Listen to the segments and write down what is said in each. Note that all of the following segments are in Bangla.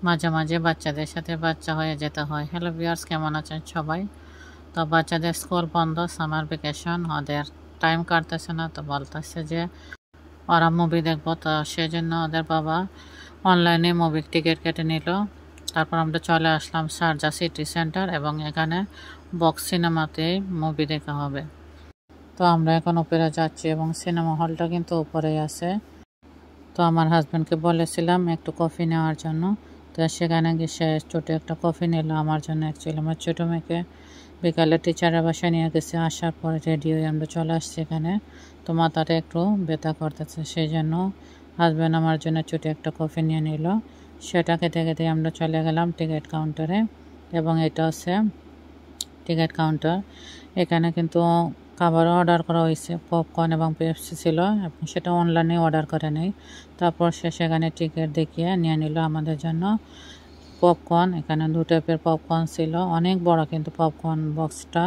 মাঝে মাঝে বাচ্চাদের সাথে বাচ্চা হয়ে যেতে হয়। হ্যালো ভিউয়ার্স, কেমন আছেন সবাই? তো বাচ্চাদের স্কুল বন্ধ, সামার ভ্যাকেশন, ওদের টাইম কাটতেছে না, তো বলতেছে যে ওরা মুভি দেখবো। তো সেজন্য ওদের বাবা অনলাইনে মুভির টিকিট কেটে নিল। তারপর আমরা চলে আসলাম শারজা সিটি সেন্টার এবং এখানে বক্স সিনেমাতেই মুভি দেখা হবে। তো আমরা এখন উপরে যাচ্ছি এবং সিনেমা হলটা কিন্তু উপরেই আছে। তো আমার হাজব্যান্ডকে বলেছিলাম একটু কফি নেওয়ার জন্য, তো সেখানে গিয়ে সে ছোটো একটা কফি নিল আমার জন্য। অ্যাকচুয়ালি আমার ছোটো মেয়েকে বিকালে টিচারের বাসায় নিয়ে গেছে, আসার পরে রেডি হয়ে আমরা চলে আসছি এখানে। তো মাথাটা একটু ব্যথা করতেছে, সেই জন্য হাজব্যান্ড আমার জন্য ছোটো একটা কফি নিয়ে নিল। সেটা খেতে খেতে আমরা চলে গেলাম টিকিট কাউন্টারে এবং এটা হচ্ছে টিকিট কাউন্টার। এখানে কিন্তু খাবার অর্ডার করা হয়েছে, পপকর্ন এবং পেপসি ছিল এবং সেটা অনলাইনে অর্ডার করে নেই। তারপর সে সেখানে টিকিট দেখিয়ে নিয়ে নিল আমাদের জন্য পপকর্ন। এখানে 2 টাইপের পপকর্ন ছিল, অনেক বড় কিন্তু পপকর্ন বক্সটা।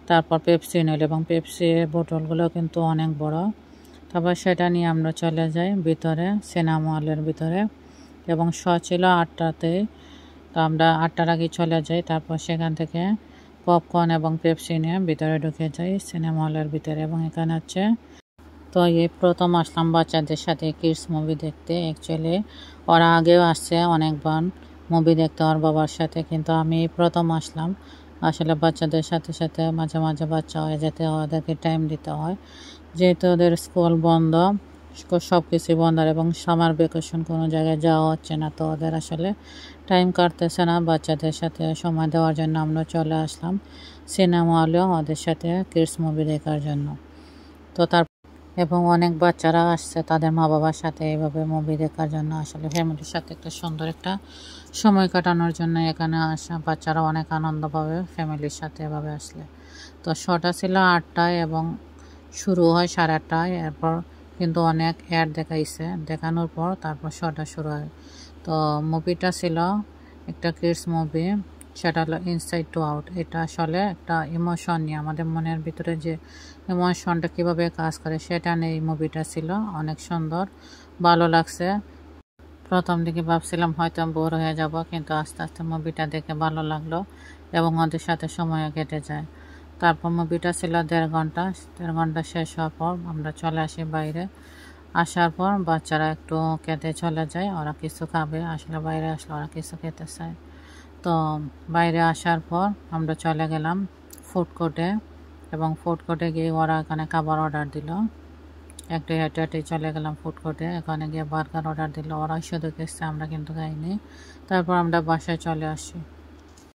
তারপর পেপসি নিল এবং পেপসির বোতলগুলো কিন্তু অনেক বড়। তারপর সেটা নিয়ে আমরা চলে যাই ভিতরে, সিনেমা হলের ভিতরে, এবং শো ছিল 8টাতে। তো আমরা 8টার আগে চলে যাই। তারপর সেখান থেকে পপকর্ন এবং পেপসি নিয়ে ভিতরে ঢুকে যাই সিনেমা হলের ভিতরে। এবং এখানে হচ্ছে, তো এই প্রথম আসলাম বাচ্চাদের সাথে কিডস মুভি দেখতে। অ্যাকচুয়ালি ওরা আগেও আসছে অনেকবার মুভি দেখতে ওর বাবার সাথে, কিন্তু আমি এই প্রথম আসলাম। আসলে বাচ্চাদের সাথে সাথে মাঝে মাঝে বাচ্চা হয়ে যেতে হয়, ওদেরকে টাইম দিতে হয়, যেহেতু ওদের স্কুল বন্ধ, সব কিছুই বন্ধ, এবং সামার ভ্যাকেশন কোনো জায়গায় যাওয়া হচ্ছে না। তো ওদের আসলে টাইম কাটতেছে না, বাচ্চাদের সাথে সময় দেওয়ার জন্য আমরা চলে আসলাম সিনেমা হলেও ওদের সাথে কিডস মুভি দেখার জন্য। তো এবং অনেক বাচ্চারা আসছে তাদের মা বাবার সাথে এইভাবে মুভি দেখার জন্য। আসলে ফ্যামিলির সাথে একটা সুন্দর একটা সময় কাটানোর জন্য এখানে আসা, বাচ্চারা অনেক আনন্দ পাবে ফ্যামিলির সাথে এভাবে আসলে। তো শোটা ছিল 8টায় এবং শুরু হয় 8:30টায়। এরপর কিন্তু অনেক অ্যাড দেখাইছে, দেখানোর পর তারপর শোটা শুরু হয়। তো মুভিটা ছিল একটা কিডস মুভি, সেটা হলো ইনসাইড টু আউট। এটা আসলে একটা ইমোশন নিয়ে, আমাদের মনের ভিতরে যে ইমোশনটা কীভাবে কাজ করে সেটা নিয়ে এই মুভিটা ছিল। অনেক সুন্দর, ভালো লাগছে। প্রথম দিকে ভাবছিলাম হয়তো বোর হয়ে যাব, কিন্তু আস্তে আস্তে মুভিটা দেখে ভালো লাগলো এবং ওদের সাথে সময়ও কেটে যায়। তারপর মুভিটা ছিল 1.5 ঘন্টা। 1.5 ঘন্টা শেষ হওয়ার পর আমরা চলে আসি বাইরে। আসার পর বাচ্চারা একটু খেতে চলে যায়, ওরা কিছু খাবে। আসলে বাইরে আসলে ওরা কিছু খেতে চায়। তো বাইরে আসার পর আমরা চলে গেলাম ফুড কোর্টে, এবং ফুড কোর্টে গিয়ে ওরা এখানে খাবার অর্ডার দিল। একটু হেঁটে হেঁটে চলে গেলাম ফুড কোর্টে, এখানে গিয়ে বার্গার অর্ডার দিল। ওরা শুধু খেয়েছে, আমরা কিন্তু খাইনি। তারপর আমরা বাসায় চলে আসি।